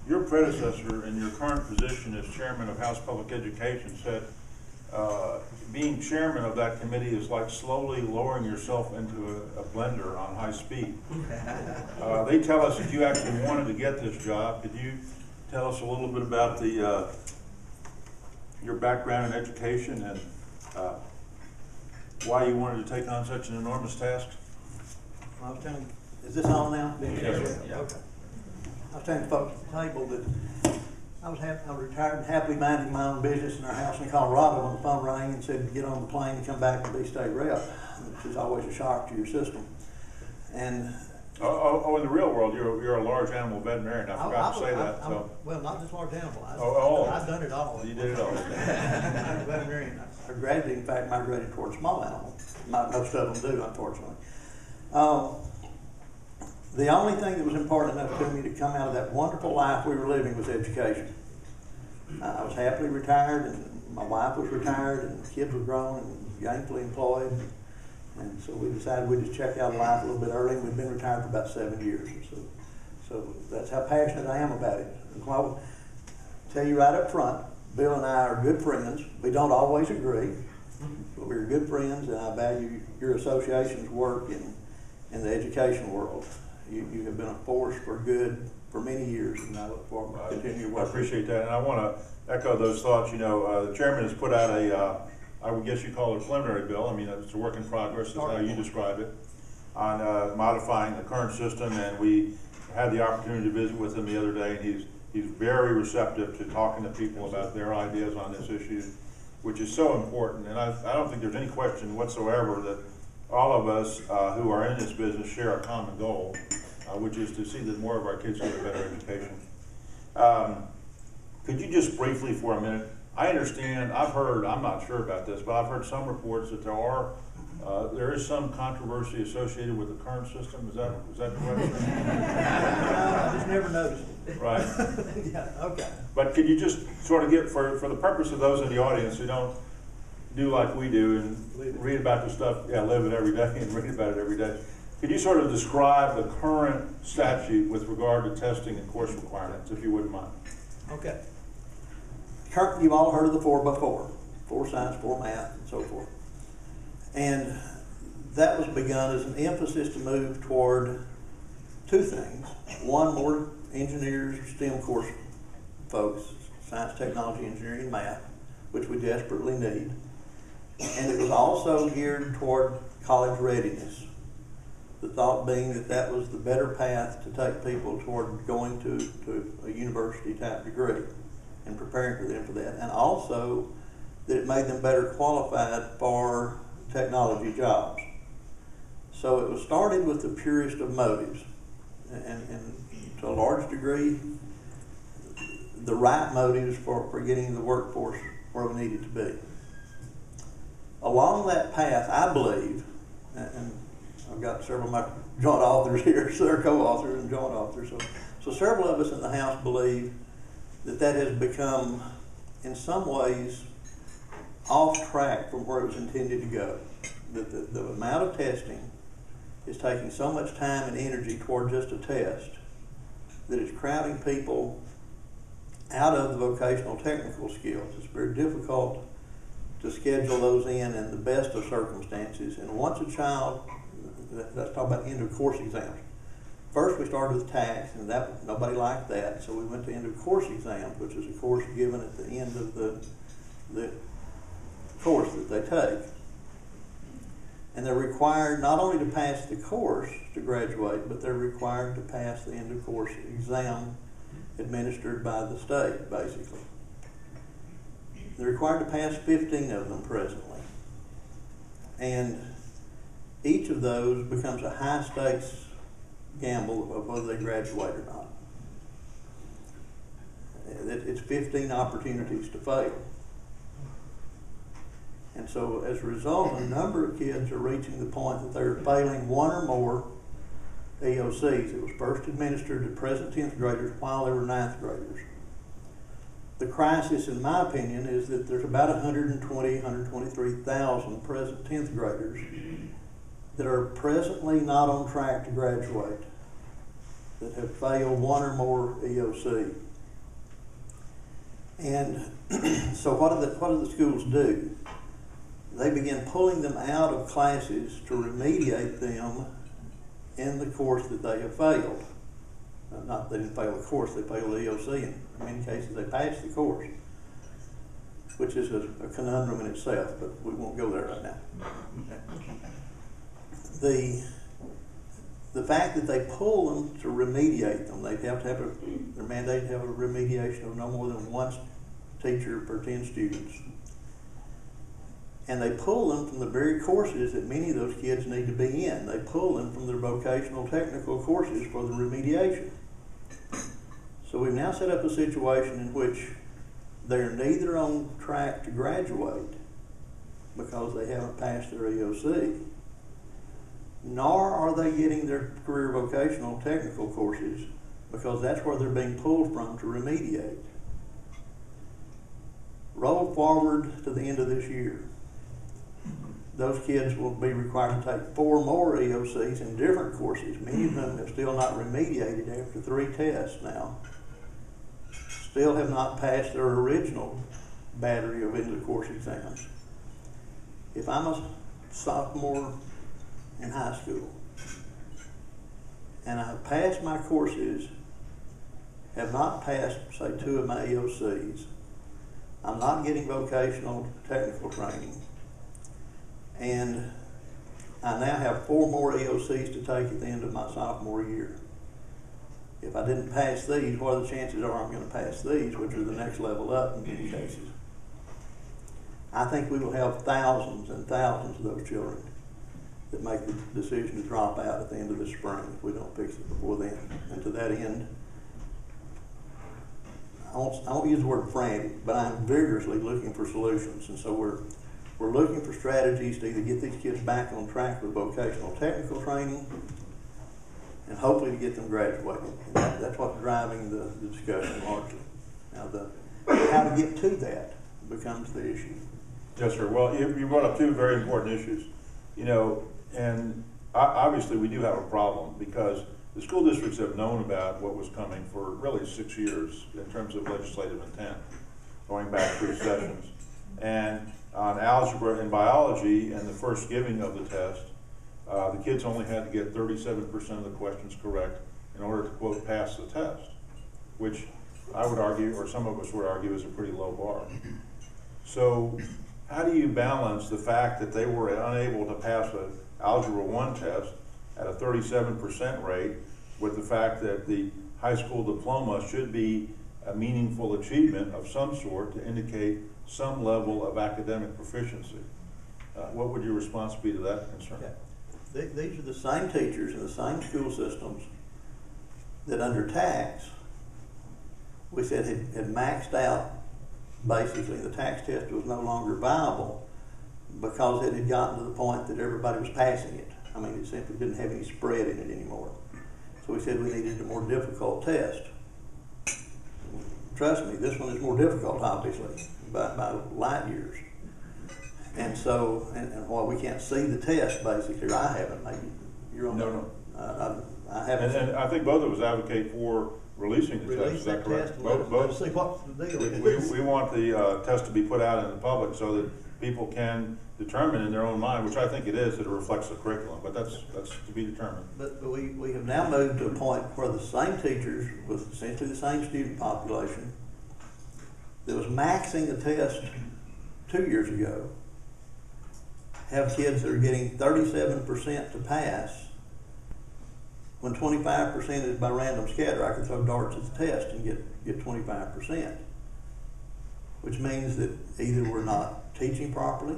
your predecessor in your current position as chairman of House Public Education said being chairman of that committee is like slowly lowering yourself into a blender on high speed. They tell us that you actually wanted to get this job. Could you tell us a little bit about your background in education and why you wanted to take on such an enormous task? I was telling, is this on now? Yes, sir. Yeah. Okay. I was telling folks at the table that I was retired and happily minding my own business in our house in Colorado when the phone rang and said, get on the plane and come back and be state rep, which is always a shock to your system. And in the real world, you're a large animal veterinarian. I forgot to say that. Well, not just large animal. I've done it all. You did it all. I'm a veterinarian. I gradually, in fact, migrated towards small animals. Most of them do, unfortunately. The only thing that was important enough to me to come out of that wonderful life we were living was education. I was happily retired, and my wife was retired, and the kids were grown and gainfully employed. And so we decided we'd just check out life a little bit early, and we've been retired for about 7 years. So that's how passionate I am about it. And I'll tell you right up front, Bill and I are good friends. We don't always agree, but we're good friends, and I value your association's work in the education world. You have been a force for good for many years, and I look forward to continue working. I appreciate that, and I want to echo those thoughts. You know, the chairman has put out I would guess you call it a preliminary bill. I mean, it's a work in progress, is how you describe it, on modifying the current system, and we had the opportunity to visit with him the other day, and he's very receptive to talking to people about their ideas on this issue, which is so important. And I don't think there's any question whatsoever that all of us who are in this business share a common goal, which is to see that more of our kids get a better education. Could you just briefly for a minute, I understand, I'm not sure about this, but I've heard some reports that there is some controversy associated with the current system. Is that correct? I just never noticed it. Right. Yeah, okay. But could you just sort of get, for the purpose of those in the audience who don't do like we do and read about the stuff, live it every day and read about it every day, could you sort of describe the current statute with regard to testing and course requirements, if you wouldn't mind? Okay. You've all heard of the 4x4, 4 science, 4 math, and so forth. And that was begun as an emphasis to move toward two things. One, more engineers, STEM course folks, science, technology, engineering, and math, which we desperately need. And it was also geared toward college readiness. The thought being that that was the better path to take people toward going to a university type degree and preparing for them for that. And also that it made them better qualified for technology jobs. So it was started with the purest of motives, and to a large degree, the right motives for getting the workforce where we needed to be. Along that path, I believe, and I've got several of my joint authors here, so they're co-authors and joint authors, so several of us in the House believe that has become, in some ways, off track from where it was intended to go. That the amount of testing is taking so much time and energy toward just a test that it's crowding people out of the vocational technical skills. It's very difficult to schedule those in the best of circumstances. And once a child, let's talk about end of course exams. First we started with tax, and nobody liked that, so we went to end of course exams, which is a course given at the end of the course that they take. And they're required not only to pass the course to graduate, but they're required to pass the end of course exam administered by the state, basically. They're required to pass 15 of them presently. And each of those becomes a high stakes gamble of whether they graduate or not. It's 15 opportunities to fail. And so as a result, a number of kids are reaching the point that they're failing one or more EOCs. It was first administered to present 10th graders while they were 9th graders. The crisis, in my opinion, is that there's about 123,000 present 10th graders that are presently not on track to graduate, that have failed one or more EOC. And so what do the schools do? They begin pulling them out of classes to remediate them in the course that they have failed. Not they didn't fail the course, they failed the EOC. In many cases, they passed the course, which is a conundrum in itself, but we won't go there right now. The fact that they pull them to remediate them, they have to have they're mandated to have a remediation of no more than one teacher per 10 students. And they pull them from the very courses that many of those kids need to be in. They pull them from their vocational technical courses for the remediation. So we've now set up a situation in which they're neither on track to graduate because they haven't passed their EOC, nor are they getting their career vocational technical courses because that's where they're being pulled from to remediate. Roll forward to the end of this year. Those kids will be required to take 4 more EOCs in different courses. Many of them have still not remediated after 3 tests now. Still have not passed their original battery of end of course exams. If I'm a sophomore in high school and I've passed my courses, have not passed, say, 2 of my EOCs, I'm not getting vocational technical training, and I now have 4 more EOCs to take at the end of my sophomore year. If I didn't pass these, what are the chances are I'm going to pass these, which are the next level up in many cases? I think we will have thousands and thousands of those children that make the decision to drop out at the end of the spring if we don't fix it before then. And to that end, I won't use the word frantic, but I'm vigorously looking for solutions. And so we're looking for strategies to either get these kids back on track with vocational technical training and hopefully to get them graduated. And that's what's driving the discussion largely. Now, how to get to that becomes the issue. Yes, sir. Well, you brought up 2 very important issues. You know, and obviously we do have a problem because the school districts have known about what was coming for really 6 years in terms of legislative intent, going back 3 sessions. And on algebra and biology and the first giving of the test, the kids only had to get 37% of the questions correct in order to, quote, pass the test, which I would argue, or some of us would argue, is a pretty low bar. So how do you balance the fact that they were unable to pass an Algebra 1 test at a 37% rate with the fact that the high school diploma should be a meaningful achievement of some sort to indicate some level of academic proficiency? What would your response be to that concern? Yeah. These are the same teachers in the same school systems that under tax, we said had maxed out. Basically, the tax test was no longer viable because it had gotten to the point that everybody was passing it. I mean, it simply didn't have any spread in it anymore. So we said we needed a more difficult test. Trust me, this one is more difficult, obviously, by light years. And so, and while we can't see the test, basically, or I haven't, maybe you're on. No. I haven't. And I think both of us advocate for releasing the test. Is that correct? Let's see what's the deal. We want the test to be put out in the public so that people can determine in their own mind, which I think it is, that it reflects the curriculum. But that's to be determined. But we have now moved to a point where the same teachers with essentially the same student population that was maxing the test 2 years ago have kids that are getting 37% to pass when 25% is by random scatter. I can throw darts at the test and get 25%, which means that either we're not teaching properly,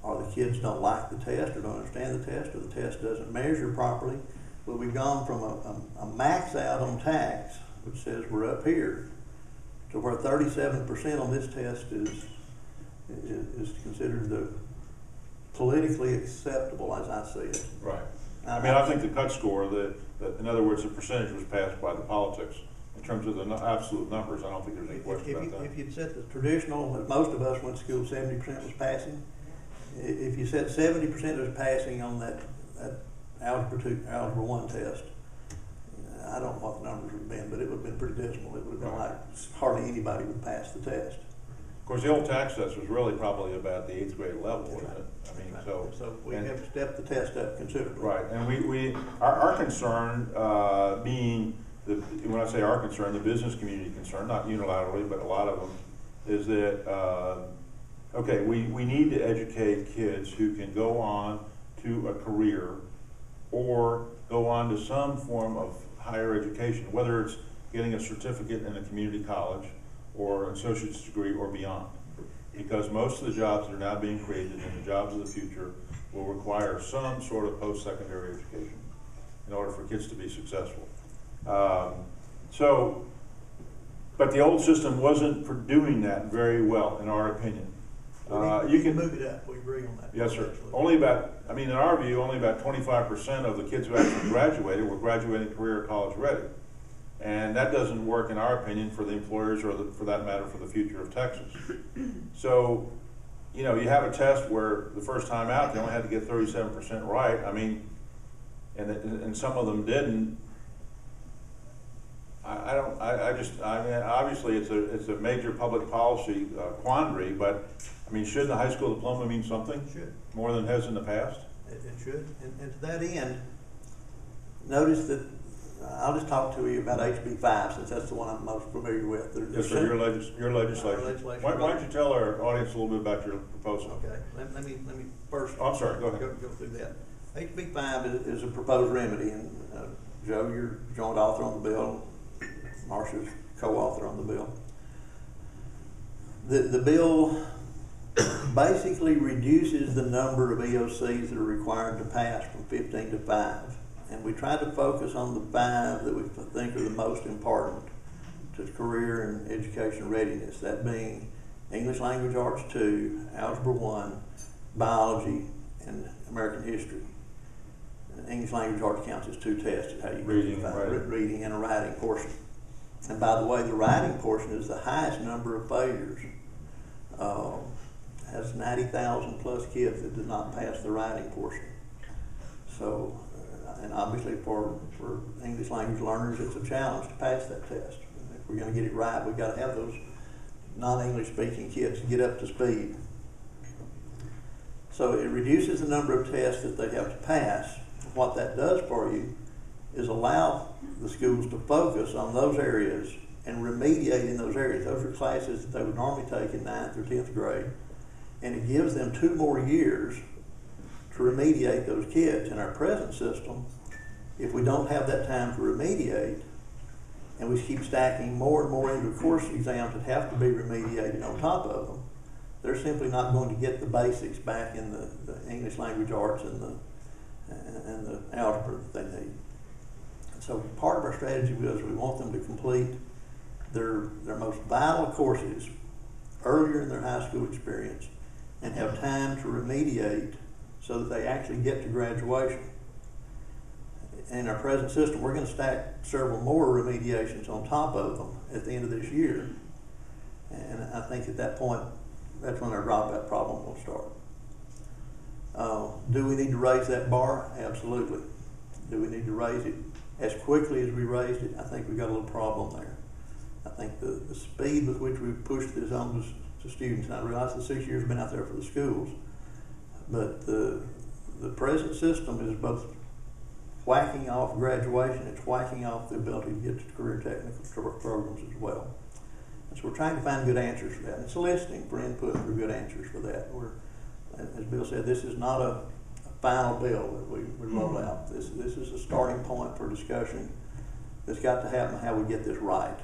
or the kids don't like the test or don't understand the test, or the test doesn't measure properly. But we've gone from a max out on tax, which says we're up here, to where 37% on this test is considered the politically acceptable, as I see it. Right. I mean, I think the cut score, in other words, the percentage was passed by the politics. In terms of the absolute numbers, I don't think there's any question about that. If you'd set the traditional, as most of us went to school, 70% was passing. If you set 70% was passing on that Algebra 1 test, I don't know what the numbers would have been, but it would have been pretty dismal. It would have been like hardly anybody would pass the test. Of course, the old tax test was really probably about the 8th grade level, wasn't it? I mean, So we have stepped the test up considerably. Right, and our concern being, when I say our concern, the business community concern, not unilaterally, but a lot of them, is that, okay, we need to educate kids who can go on to a career or go on to some form of higher education, whether it's getting a certificate in a community college or an associate's degree or beyond. Because most of the jobs that are now being created and the jobs of the future will require some sort of post-secondary education in order for kids to be successful. But the old system wasn't doing that very well, in our opinion. You can move it up. We agree on that. Yes, sir. Only about, I mean, in our view, only about 25% of the kids who actually graduated were graduating career or college ready. And that doesn't work, in our opinion, for the employers or, for that matter, for the future of Texas. So, you know, you have a test where the first time out, they only had to get 37% right. I mean, and some of them didn't. I mean, obviously it's a major public policy quandary, but I mean, shouldn't a high school diploma mean something? It should. More than it has in the past? It should. And to that end, notice that I'll just talk to you about HB5 since that's the one I'm most familiar with. Yes, sir. Your legislation. Why don't you tell our audience a little bit about your proposal? Okay. Let me first. Oh, I'm sorry. Go ahead. Go through that. HB5 is a proposed remedy, and Joe, you're joint author on the bill. Marcia's co-author on the bill. The bill basically reduces the number of EOCs that are required to pass from 15 to 5. And we try to focus on the 5 that we think are the most important to career and education readiness, that being English Language Arts 2, Algebra 1, Biology, and American History. English Language Arts counts as 2 tests, how you reading and a writing portion. And by the way, the writing portion is the highest number of failures. Has 90,000 plus kids that did not pass the writing portion. So, and obviously for English language learners, it's a challenge to pass that test. If we're going to get it right, we've got to have those non-English speaking kids get up to speed. So it reduces the number of tests that they have to pass. What that does for you is allow the schools to focus on those areas and remediate in those areas. Those are classes that they would normally take in 9th or 10th grade. And it gives them 2 more years to remediate those kids. In our present system, if we don't have that time to remediate, and we keep stacking more and more into course exams that have to be remediated on top of them, they're simply not going to get the basics back in the English language arts and the algebra that they need. So part of our strategy was we want them to complete their most vital courses earlier in their high school experience and have time to remediate so that they actually get to graduation. In our present system, we're going to stack several more remediations on top of them at the end of this year. And I think at that point, that's when our dropout problem will start. Do we need to raise that bar? Absolutely. Do we need to raise it as quickly as we raised it? I think we've got a little problem there. I think the speed with which we've pushed this on to students, and I realize the 6 years have been out there for the schools, but the present system is both whacking off graduation, it's whacking off the ability to get to career technical programs as well. And so we're trying to find good answers for that. It's soliciting for input for good answers for that. As Bill said, this is not a final bill that we roll out. This is a starting point for discussion that's got to happen how we get this right.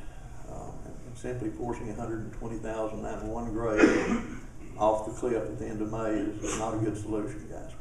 And simply forcing 120,000 out in one grade off the cliff at the end of May is not a good solution, guys.